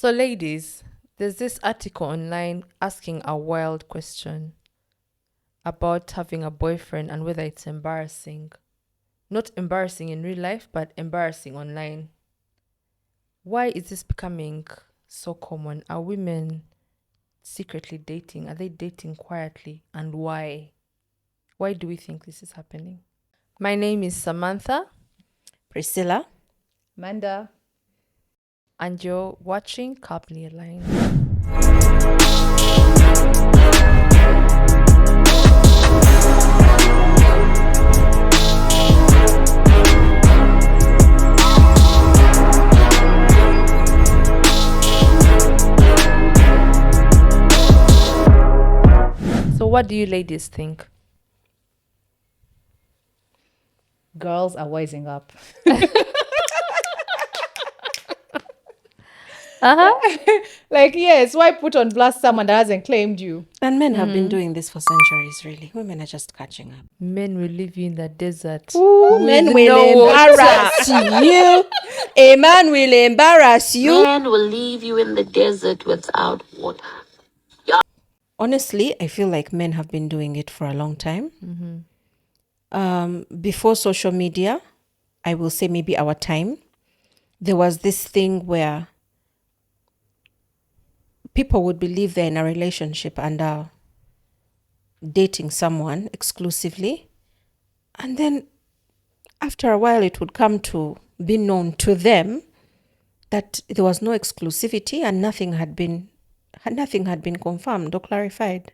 So, ladies, there's this article online asking a wild question about having a boyfriend and whether it's embarrassing. Not embarrassing in real life, but embarrassing online. Why is this becoming so common? Are women secretly dating? Are they dating quietly? And why? Why do we think this is happening? My name is Samantha, Priscilla. Manda. and you're watching Couply Aligned. So, what do you ladies think? Girls are wising up. Like, yes, why put on blast someone that hasn't claimed you? And men have been doing this for centuries, really. Women are just catching up. Men will leave you in the desert. Ooh, men with will no water. embarrass you. A man will embarrass you. Man will leave you in the desert without water. Honestly, I feel like men have been doing it for a long time. Before social media, I will say maybe our time, there was this thing where people would believe they're in a relationship and are dating someone exclusively. And then after a while, it would come to be known to them that there was no exclusivity and nothing had been confirmed or clarified.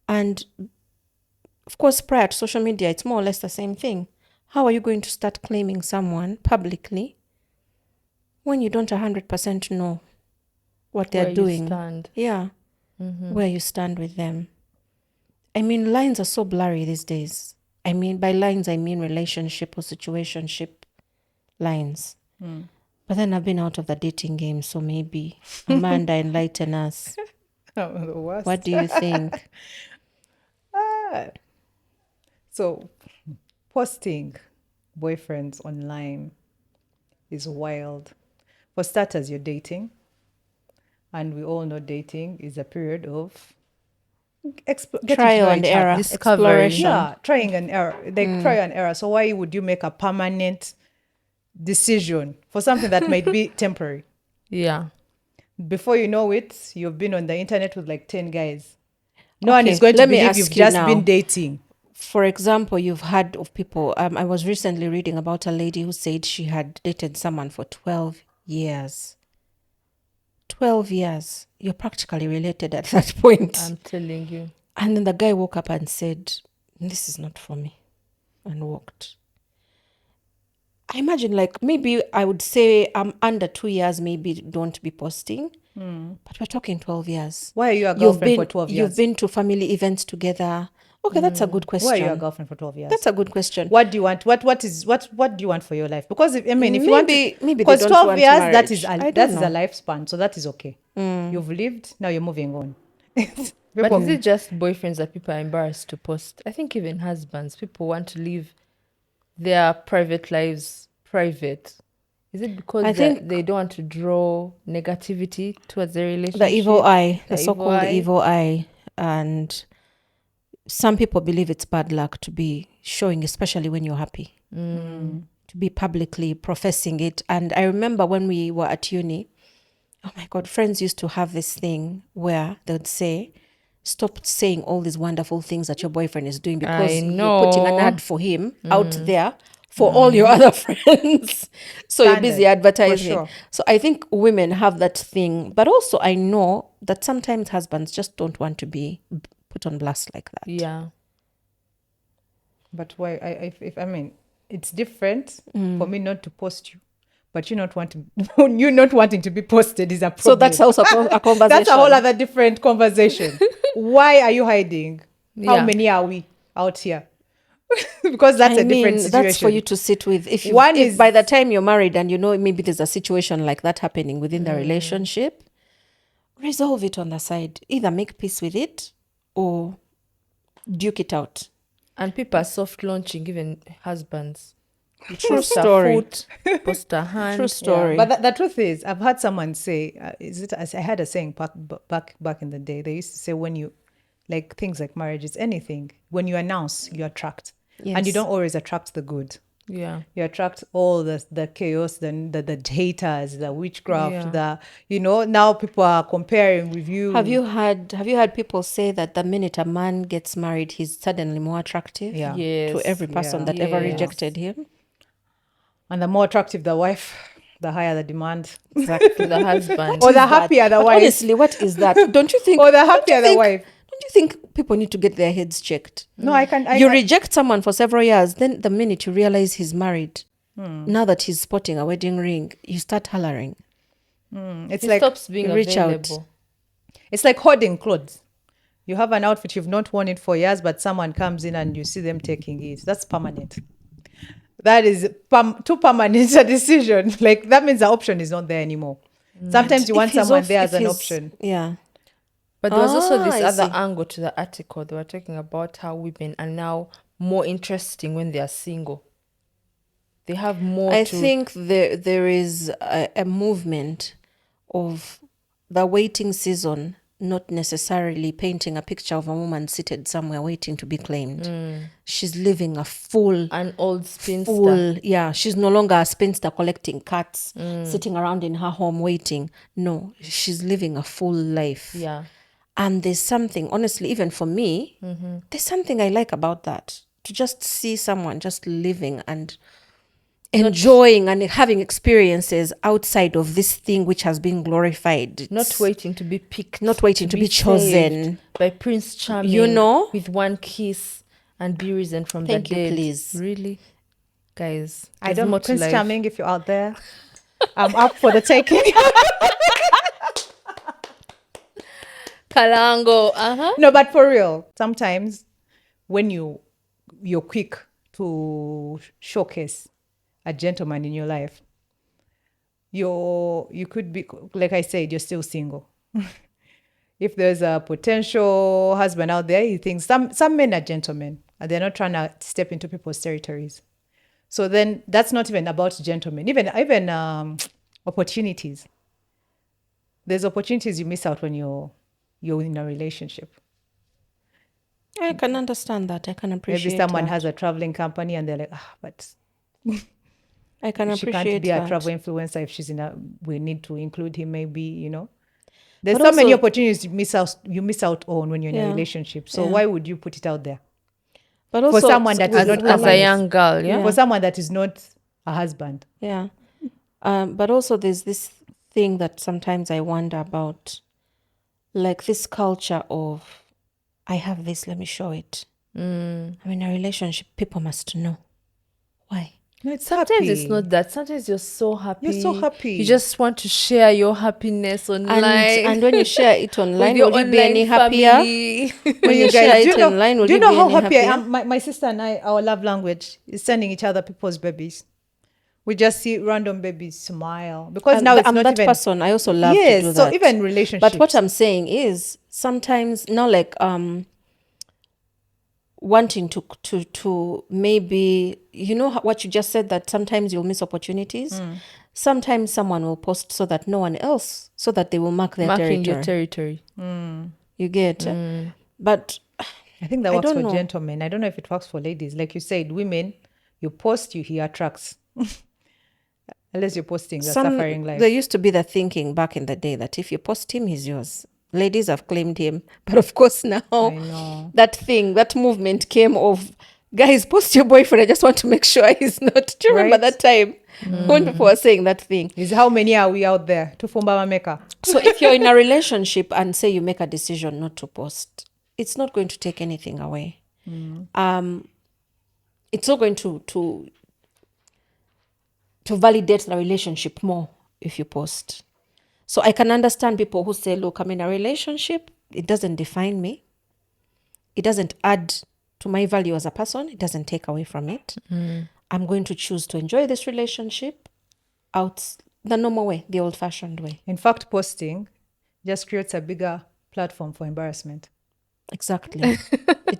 And of course, prior to social media, it's more or less the same thing. How are you going to start claiming someone publicly when you don't 100% know what they're Where you doing? stand. Yeah, where you stand with them. I mean, lines are so blurry these days. I mean, by lines, I mean relationship or situationship lines. But then I've been out of the dating game, so maybe Amanda, enlighten us. I'm the worst. What do you think? So, posting boyfriends online is wild. For starters, you're dating. And we all know dating is a period of getting to Trial know and each error, other. Discovery. exploration. Yeah, trying and error. Like trial and error. So why would you make a permanent decision for something that might be temporary? Yeah. Before you know it, you've been on the internet with like 10 guys. No one Okay, is going to let me believe ask you've you just now. been dating. For example, you've heard of people. I was recently reading about a lady who said she had dated someone for 12 years. 12 years. You're practically related at that point. I'm telling you. And then the guy woke up and said, "This is not for me," and walked. I imagine, like, maybe I would say under 2 years, maybe don't be posting. But we're talking 12 years. Why are you a girlfriend for 12 years? You've been to family events together. Okay, that's a good question. Why are you a girlfriend for 12 years? That's a good question. What do you want? What do you want for your life? Because if you want to, Maybe they because don't 12 want years marriage. that I is don't a know. lifespan, so that is okay. You've lived, now you're moving on. But is it just boyfriends that people are embarrassed to post? I think even husbands, people want to live their private lives private. Is it because I think they don't want to draw negativity towards their relationship? the evil eye, the The so-called eye. evil eye. And some people believe it's bad luck to be showing, especially when you're happy, to be publicly professing it. And I remember when we were at uni, oh my God, friends used to have this thing where they would say, "Stop saying all these wonderful things that your boyfriend is doing because I you're putting an know. ad for him out there for all your other friends." So you're busy Standard, advertising. for sure. So I think women have that thing. But also I know that sometimes husbands just don't want to be put on blast like that. Yeah. But why? I mean, it's different for me not to post you, but you not wanting to be posted is a problem. So that's also a conversation. That's a whole other different conversation. Why are you hiding? How Yeah. many are we out here? Because that's a different situation. That's for you to sit with. If Is by the time you're married and you know maybe there's a situation like that happening within the relationship, resolve it on the side. Either make peace with it or duke it out. And people are soft launching, even husbands. You True post a story. foot, post a True hand. Yeah, story. but the truth is, I've heard someone say, I had a saying back in the day. They used to say, when you, like things like marriages, anything, when you announce, you attract, and you Yes. don't always attract the good. Yeah. You attract all the chaos, the haters, the witchcraft, Yeah. now people are comparing with you. Have you had people say that the minute a man gets married, he's suddenly more attractive Yeah. Yes. to every person Yeah. that ever Yes. rejected him? And the more attractive the wife, the higher the demand. Exactly. The husband. Or Is the that? happier the But wife. honestly, what is that? Don't you think? Or the don't you happier the think- wife. Don't you think people need to get their heads checked? No, I can. You reject someone for several years, then the minute you realize he's married, now that he's sporting a wedding ring, you start hollering. It's He like stops being you reach out. available. it's like hoarding clothes. You have an outfit, you've not worn it for years, but someone comes in and you see them taking it. That's permanent. That is too permanent a decision. Like that means the option is not there anymore. Sometimes you If want he's someone off- there if as an he's- option. Yeah. But there was also this I other see. angle to the article. They were talking about how women are now more interesting when they are single. They have more I to. think there is a movement of the waiting season, not necessarily painting a picture of a woman seated somewhere waiting to be claimed. She's living a An old spinster. she's no longer a spinster collecting cats, sitting around in her home waiting. No, she's living a full life. Yeah. And there's something, honestly, even for me, there's something I like about that. To just see someone just living and enjoying and having experiences outside of this thing which has been glorified. Not waiting to be picked. Not waiting to be chosen. saved by Prince Charming. You know? With one kiss and be risen from Thank the you, dead. please. Really? Guys. I there's more don't, to Prince life. Charming, if you're out there, I'm up for the taking. Kalango. Uh-huh. No, but for real, sometimes when you're quick to showcase a gentleman in your life, you could be, like I said, you're still single. If there's a potential husband out there, he thinks some men are gentlemen and they're not trying to step into people's territories. So then that's not even about gentlemen, even opportunities. There's opportunities you miss out when you're in a relationship. I can understand that. I can appreciate Maybe someone that. has a traveling company and they're like, but I can she can't appreciate be a that. travel influencer if she's we need to include him, maybe. There's But so many also- opportunities you miss out on when you're in a Yeah. relationship. So Yeah. why would you put it out there? But also someone that is with not As a permanent. young girl, yeah? For someone that is not a husband. Yeah. But also there's this thing that sometimes I wonder about, like this culture of, I have this, let me show it. I'm in a relationship, people must know. Why? No, it's Sometimes happy. it's not that. Sometimes you're so happy. You're so happy. You just want to share your happiness online. And when you share it with online, your will you be any online happier? family. When you share it online, will do you you know be how any happy I happier? am? My sister and I, our love language is sending each other people's babies. We just see random babies smile because now it's I'm not that even person. I also love yes. to do So that. even relationships. But what I'm saying is sometimes now, like wanting to maybe, you know what you just said, that sometimes you'll miss opportunities. Sometimes someone will post so that no one else, so that they will mark their Marking territory. your territory. You get, but I think that I works don't for know. gentlemen. I don't know if it works for ladies. Like you said, women, you post, he attracts. Unless you're posting the suffering life. there used to be the thinking back in the day that if you post him, he's yours. Ladies have claimed him, but of course now I know. that movement came of, guys, post your boyfriend. I just want to make sure he's not. Do you remember Right? that time when people were saying that thing? Is how many are we out there? Tufumba mameka. So if you're in a relationship and say you make a decision not to post, it's not going to take anything away. It's not going to validate the relationship more if you post. So I can understand people who say, look, I'm in a relationship. It doesn't define me. It doesn't add to my value as a person. It doesn't take away from it. I'm going to choose to enjoy this relationship out the normal way, the old-fashioned way. In fact, posting just creates a bigger platform for embarrassment. Exactly.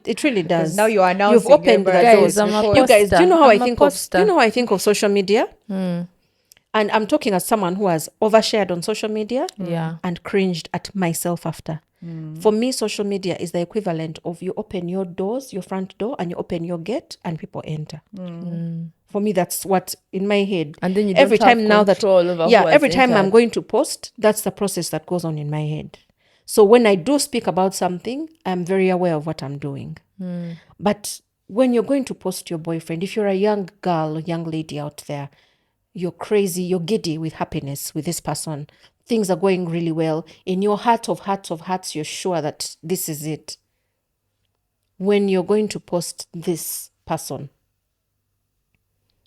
It really does. Because now you're You've announcing opened the everybody doors. Guys, I'm a before You guys, do you know how I'm I a think of? Do you poster. know how I think of social media? Hmm. And I'm talking as someone who has overshared on social media Yeah. and cringed at myself after. For me, social media is the equivalent of you open your doors, your front door, and you open your gate, and people enter. For me, that's what in my head. And then you every don't have time now that control over who has every time I'm entered. going to post, that's the process that goes on in my head. So when I do speak about something, I'm very aware of what I'm doing. But when you're going to post your boyfriend, if you're a young girl or young lady out there, you're crazy, you're giddy with happiness with this person, things are going really well, in your heart of hearts, you're sure that this is it. When you're going to post this person,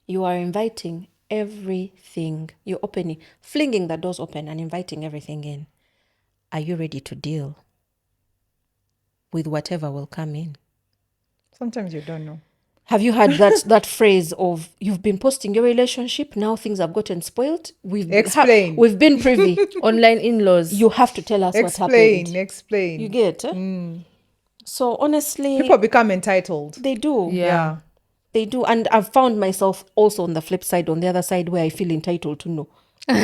you are inviting everything. You're opening, flinging the doors open and inviting everything in. Are you ready to deal with whatever will come in? sometimes you don't know. Have you heard that phrase of you've been posting your relationship, now things have gotten spoiled? Explain. We've been privy. Online in-laws. You have to tell us what happened. Explain. You get? So honestly, People become entitled. they do. Yeah. They do. And I've found myself also on the flip side, on the other side, where I feel entitled to know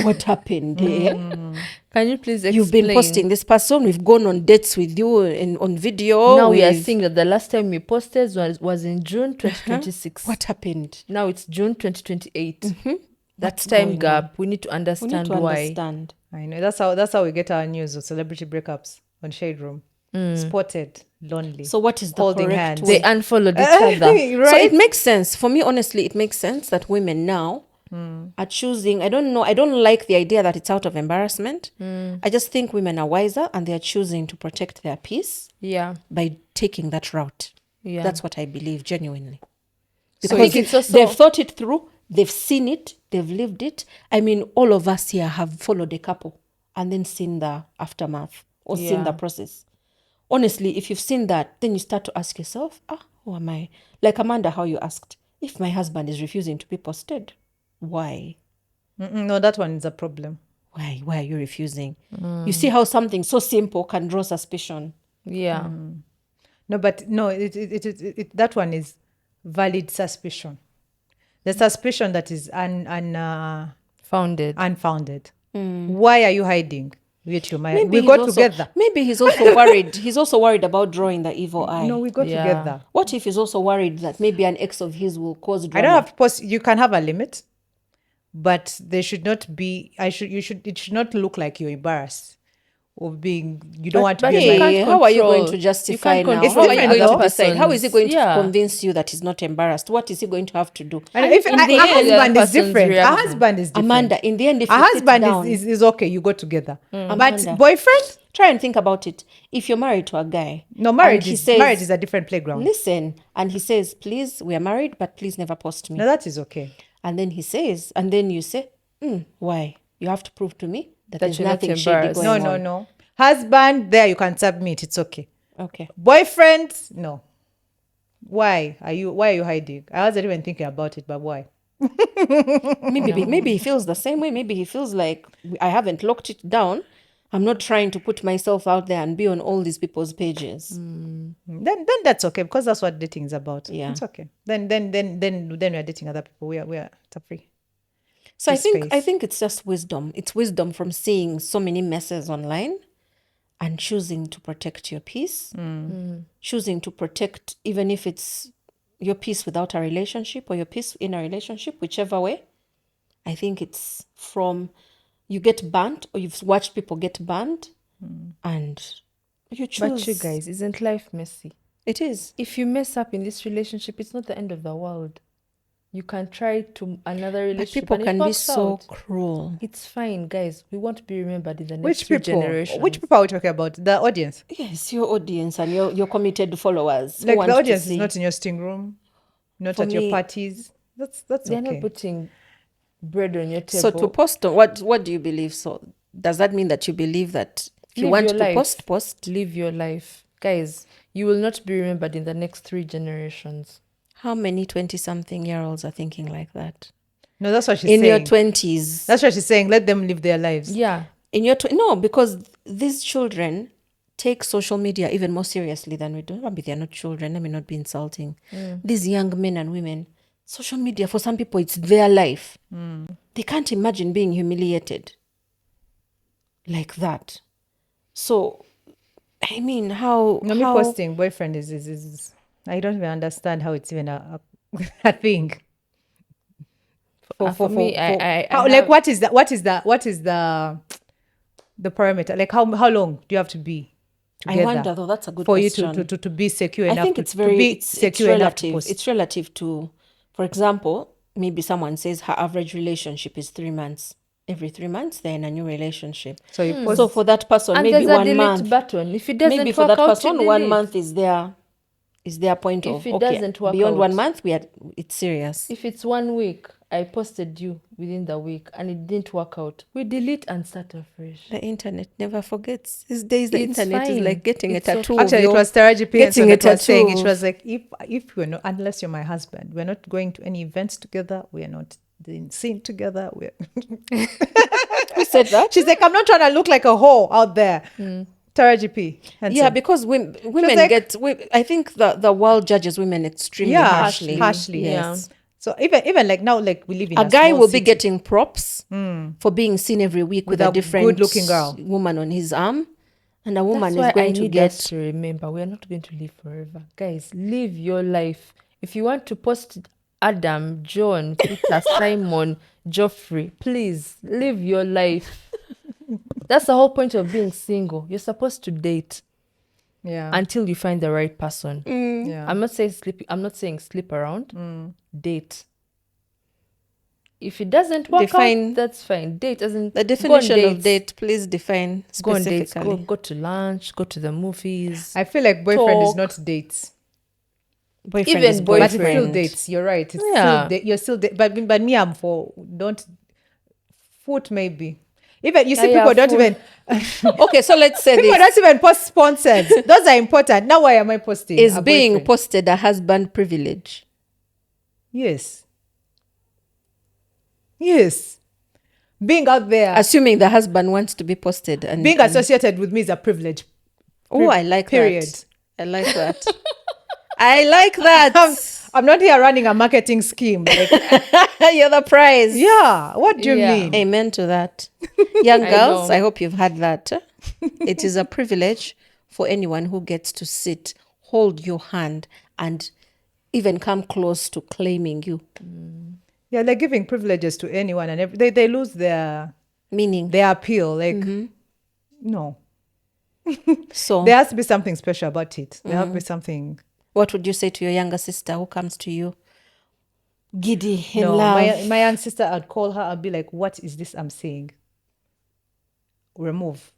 what happened. Can you please explain? You've been posting this person. We've gone on dates with you on video. Now we are seeing that the last time we posted was in June 2026. What happened? Now it's June 2028. That What's time going gap, we need to We understand need to why. understand. I know. That's how we get our news of celebrity breakups on Shade Room. Spotted, lonely. So what is the Holding correct hands. way? They unfollowed each other. So it makes sense. For me, honestly, it makes sense that women now are choosing. I don't know. I don't like the idea that it's out of embarrassment. I just think women are wiser and they are choosing to protect their peace Yeah. by taking that route. Yeah. That's what I believe genuinely. So Because it's also- they've thought it through, they've seen it, they've lived it. I mean, all of us here have followed a couple and then seen the aftermath or seen the Yeah. process. Honestly, if you've seen that, then you start to ask yourself, who am I? Like Amanda, how you asked, if my husband is refusing to be posted, why? No, that one is a problem. Why are you refusing? You see how something so simple can draw suspicion. Yeah. No, but no, that one is valid suspicion. The suspicion that is Founded. unfounded. Why are you hiding? Wait, we Maybe got he's together. Maybe he's also worried. He's also worried about drawing the evil eye. No, we got Yeah. together. What if he's also worried that maybe an ex of his will cause drama? I don't have to post. You can have a limit, but there should not be. It should not look like you're embarrassed of being. You don't want to but be. you on my- can't How are you control- going to you justify can't now? control How are you the going to other decide? How is he going person's- to convince you that he's not embarrassed? What is he going to have to do? And if in a the end, the husband other is person's different, a reaction. husband is different. Amanda, in the end, if A you sit husband down, is okay. You go together, Amanda. but boyfriend. try and think about it. If you're married to a guy, No, and marriage he is says, marriage is a different playground. listen, and he says, please, we are married, but please never post me. No, that is okay. And then he says, and then you say, why? You have to prove to me that there's you're not nothing shady embarrassed. going No, on. no. Husband, there you can submit. It's okay. Okay. Boyfriend, no. Why are you hiding? I wasn't even thinking about it, but why? Maybe he feels the same way. Maybe he feels like I haven't locked it down. I'm not trying to put myself out there and be on all these people's pages. Then that's okay because that's what dating is about. Yeah. It's okay. Then we are dating other people. We are it's free. So This I space. think it's just wisdom. It's wisdom from seeing so many messes online and choosing to protect your peace. Choosing to protect, even if it's your peace without a relationship or your peace in a relationship, whichever way. I think it's from you get banned or you've watched people get banned and you choose. But you guys, isn't life messy? It is. If you mess up in this relationship, it's not the end of the world. You can try to another But relationship. people and it can be works so out. cruel. It's fine, guys. We want to be remembered in the next Which few people? generations. Which people are we talking about? The audience. Yes, your audience and your committed followers. who Like want the to audience is see. not in your sting room, not For at your me- parties. That's They're okay. not putting bread on your table. So to post, what do you believe? So does that mean that you believe that if you Live want your to life. post? Live your life. Guys, you will not be remembered in the next 3 generations. How many 20-something-year-olds are thinking like that? No, that's what she's In your saying. 20s. That's what she's saying. Let them live their lives. Yeah. No, because these children take social media even more seriously than we do. Maybe they're not children. Let me not be insulting. These young men and women, social media, for some people, it's their life. They can't imagine being humiliated like that. So, I mean, how... Me posting boyfriend is I don't even understand how it's even a thing. For me, I how, have, like, what is the parameter? Like, how long do you have to be together? I wonder, though, that's a good for question. you to be secure I enough. think it's to very be it's secure enough to relative. post. It's relative to, for example, maybe someone says her average relationship is 3 months. Every 3 months, they're in a new relationship. So you post. So for that person, and maybe there's a 1 delete month. button. If it doesn't Maybe for work that out, person, you 1 delete. month is their point If of, it okay, doesn't work beyond out. 1 month, it's serious. If it's 1 week, I posted you within the week and it didn't work out, we delete and start afresh. The internet never forgets. These days, the It's internet is fine. like getting It's a tattoo. okay. of Actually, it your- was Taraji P. getting Henson a that was saying, tattoo. it was like, if we're not, unless you're my husband, we're not going to any events together. We're not doing scene together. We're Who said that? She's like, I'm not trying to look like a whore out there. Taraji P. Henson. Yeah, because women like- I think the world judges women extremely harshly. harshly. Yeah. Yes. So even like now, like we live in A guy small will be city. getting props for being seen every week with a a different good-looking girl. woman on his arm, and a woman That's is why I going to need get... us to remember we are not going to live forever. Guys, live your life. If you want to post Adam, John, Peter, Simon, Geoffrey, please live your life. That's the whole point of being single. You're supposed to date Yeah. until you find the right person. Yeah. I'm not saying sleep around. Date. If it doesn't work Define out, that's fine. Date doesn't. The go on definition of dates. date, please define Go on dates. specifically. Go to lunch. Go to the movies. I feel like boyfriend is Talk. not dates. Boyfriend Even is But it's boyfriend. still dates. You're right. It's Yeah. still you're still but me, I'm for don't foot maybe. Even you see, Yeah, people don't food. even Okay, so let's say people this. don't even post sponsors. Those are important. Now why am I posting? Is a being boyfriend? posted a husband privilege? Yes. Yes. Being out there, Assuming the husband wants to be posted. And being associated with me is a privilege. Oh, I like period. that. I like that. I like that. I'm not here running a marketing scheme. Like, You're the prize. yeah. What do you Yeah. mean? Amen to that. Young I girls, know. I hope you've had that. It is a privilege for anyone who gets to sit, hold your hand, and even come close to claiming you. Yeah, they're giving privileges to anyone, and they lose their Meaning, appeal. Like, no, so there has to be something special about it. There has to be something. what would you say to your younger sister who comes to you giddy in No, love? my young sister, I'd call her. I'd be like, "What is this I'm seeing? Remove,"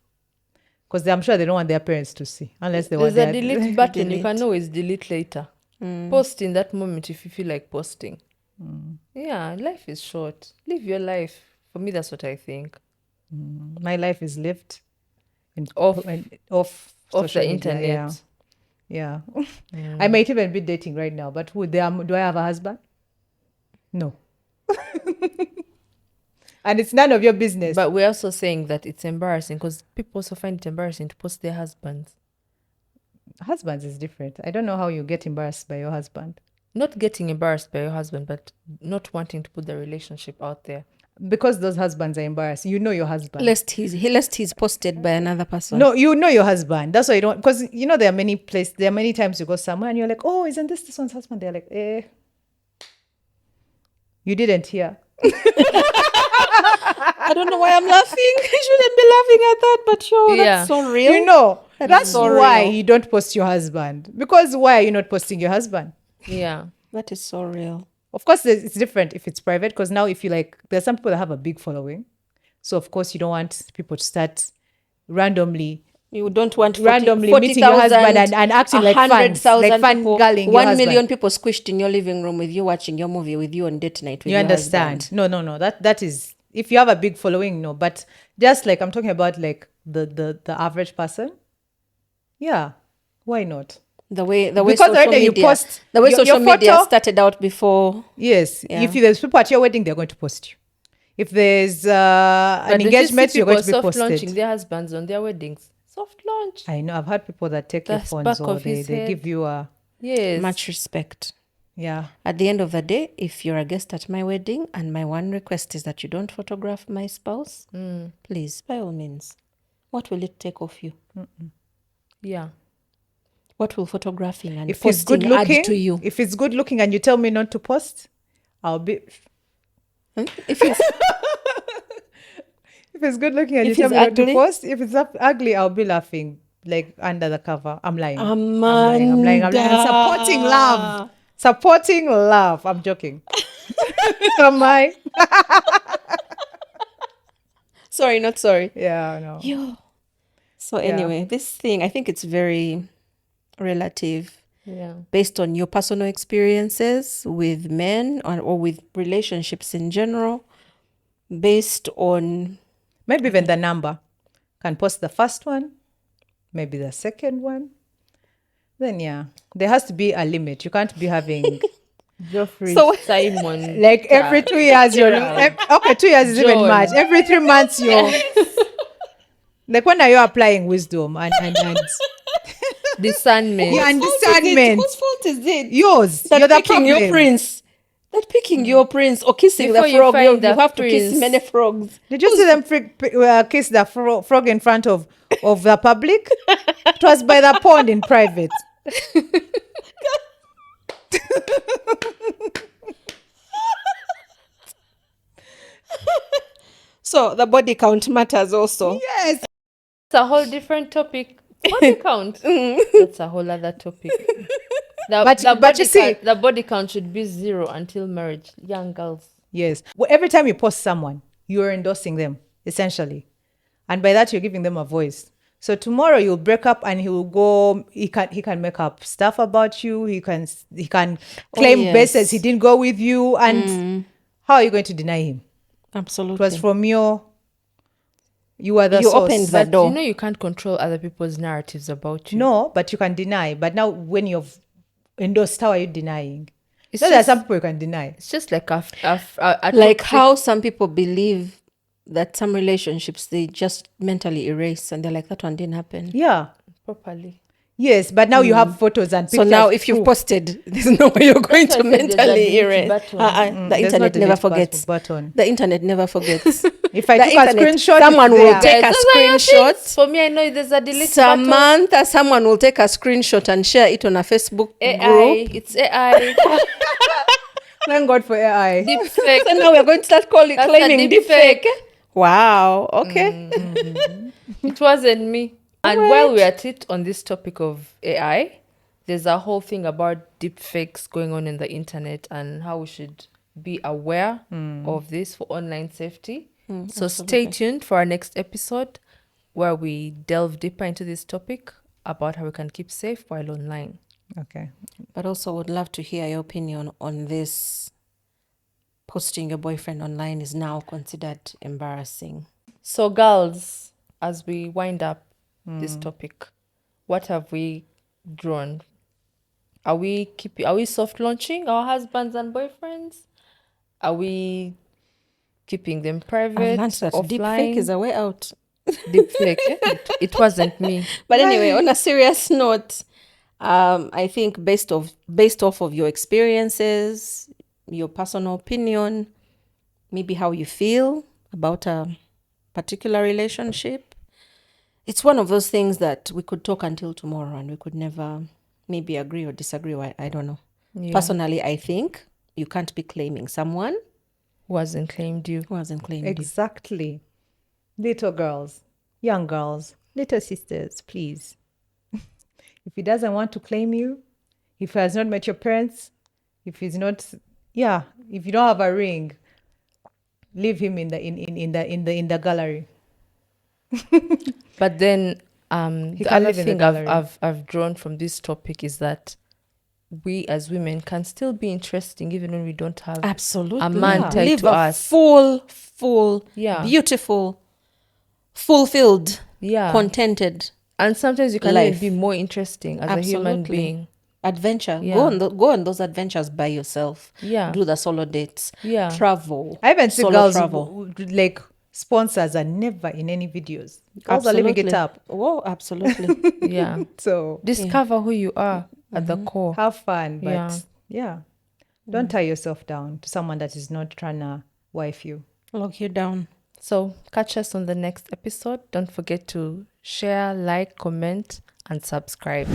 because I'm sure they don't want their parents to see, unless they want There's a their delete button. You Delete. can always delete later. Post in that moment if you feel like posting. Yeah, life is short. Live your life. For me, that's what I think. My life is lived Off off the social media, internet. Yeah. I might even be dating right now, but do I have a husband? No. And it's none of your business. But we're also saying that it's embarrassing because people also find it embarrassing to post their husbands. Husbands is different. I don't know how you get embarrassed by your husband. Not getting embarrassed by your husband, but not wanting to put the relationship out there. Because those husbands are embarrassed. You know your husband. Lest he's posted by another person. No, you know your husband. That's why you don't, because you know there are many times you go somewhere and you're like, oh, isn't this one's husband? They're like, you didn't hear. I don't know why I'm laughing. I shouldn't be laughing at that, but yo, Yeah. that's so real. You know, that's so why real. you don't post your husband. Because why are you not posting your husband? Yeah. That is so real. Of course, it's different if it's private, because now if you like, there's some people that have a big following. So, of course, you don't want people to start randomly You don't want 40 meeting your husband and acting like fans, like fangirling your 1 million husband. people squished in your living room with you watching your movie with you on date night with You your understand? husband. No. That is, if you have a big following, no. But just like I'm talking about, like the average person, yeah, why not? The way Because social already you media, post the way your social media photo. started out before. Yes, Yeah. if there's people at your wedding, they're going to post you. If there's But an did you see engagement, you're going to be people soft launching posted. their husbands on their weddings. Soft launch. I know I've had people that take your That's phones back or of they his give head. you a Yes. Much respect. yeah. At the end of the day, if you're a guest at my wedding and my one request is that you don't photograph my spouse, please, by all means, what will it take of you? Yeah. What will photographing and If he's good posting add looking, to you? if he's good looking and you tell me not to post, I'll be. If it's If it's good looking and you If tell it's me not to ugly? post, if it's ugly, I'll be laughing like under the cover. I'm lying. I'm lying. I'm supporting love. Amanda. Supporting love. I'm joking. Am I? Sorry, not sorry. Yeah, no. Yo. So anyway, this thing, I think it's very relative Yeah. based on your personal experiences with men or with relationships in general, based on Maybe even the number. Can post the first one, maybe the second one. Then yeah, there has to be a limit. You can't be having Geoffrey So- Simon. like every 2 years you're Gerald. okay. 2 years is even John. much. Every 3 months you're like, when are you applying wisdom and Discernment. yeah, and discernment? Whose fault is it? Yours. That You're the picking your problem. prince. That picking your prince or kissing Before the you frog, find the have to kiss prince. many frogs. Did you see them kiss the frog in front of the public? It was by the pond in private. So the body count matters also. Yes. It's a whole different topic. Body count. That's a whole other topic. But you see- the body count should be 0 until marriage. Young girls. Yes. Well, every time you post someone, you're endorsing them, essentially. And by that, you're giving them a voice. So tomorrow you'll break up and he can make up stuff about you. He can claim yes. bases he didn't go with you. And how are you going to deny him? It Absolutely. was from you are the You source. opened the But door. you know you can't control other people's narratives about you. No, but you can deny. But now when you've endorsed, how are you denying? It's There are just, some people you can deny. it's just like a Like toxic- how some people believe that some relationships they just mentally erase and they're like, that one didn't happen. Yeah. properly. Yes, but now you have photos and So pictures. now if you've proof. posted, there's no way you're going That's to why I said there's a mentally delete erase. button. The There's internet no never delete forgets. button. The internet never forgets. If I The took a internet, screenshot, someone it's will there. take a Guys, those are your screenshot. things. For me, I know there's a delete button. Samantha, someone will take a screenshot and share it on a Facebook AI. group. It's AI. Thank God for AI. Deep fake. So now we're going to start That's a claiming deep deepfake. Wow. Okay. It wasn't me. And while we're at it on this topic of AI, there's a whole thing about deep fakes going on in the internet and how we should be aware of this for online safety. So stay tuned for our next episode where we delve deeper into this topic about how we can keep safe while online. Okay. But also would love to hear your opinion on this. Posting your boyfriend online is now considered embarrassing. So girls, as we wind up this topic, what have we drawn? Are we soft launching our husbands and boyfriends? Are we keeping them I've private, learned that offline? deepfake is a way out. Deepfake, eh? It wasn't me. But anyway, on a serious note, I think based off of your experiences, your personal opinion, maybe how you feel about a particular relationship, it's one of those things that we could talk until tomorrow and we could never maybe agree or disagree. I don't know. Yeah. Personally, I think you can't be claiming someone Wasn't claimed you. who hasn't claimed you. Exactly. Little girls, young girls, little sisters, please. If he doesn't want to claim you, if he has not met your parents, if he's not, if you don't have a ring, leave him in the gallery. But then He the can other live in the thing gallery. I've drawn from this topic is that we as women can still be interesting even when we don't have Absolutely. a man tied Live to a us. full, Yeah. beautiful, fulfilled, Yeah. contented And sometimes you can life. even be more interesting as a human Absolutely. being. adventure. Yeah. Go on those adventures by yourself. Yeah. Do the solo dates. Yeah. Travel. I even see Solo girls travel. like sponsors are never in any videos. Girls are leaving it up. Oh, absolutely. Yeah. So Discover who you are at the core. have fun, but Yeah. don't tie yourself down to someone that is not trying to wife you. Lock you down. So catch us on the next episode. Don't forget to share, like, comment, and subscribe.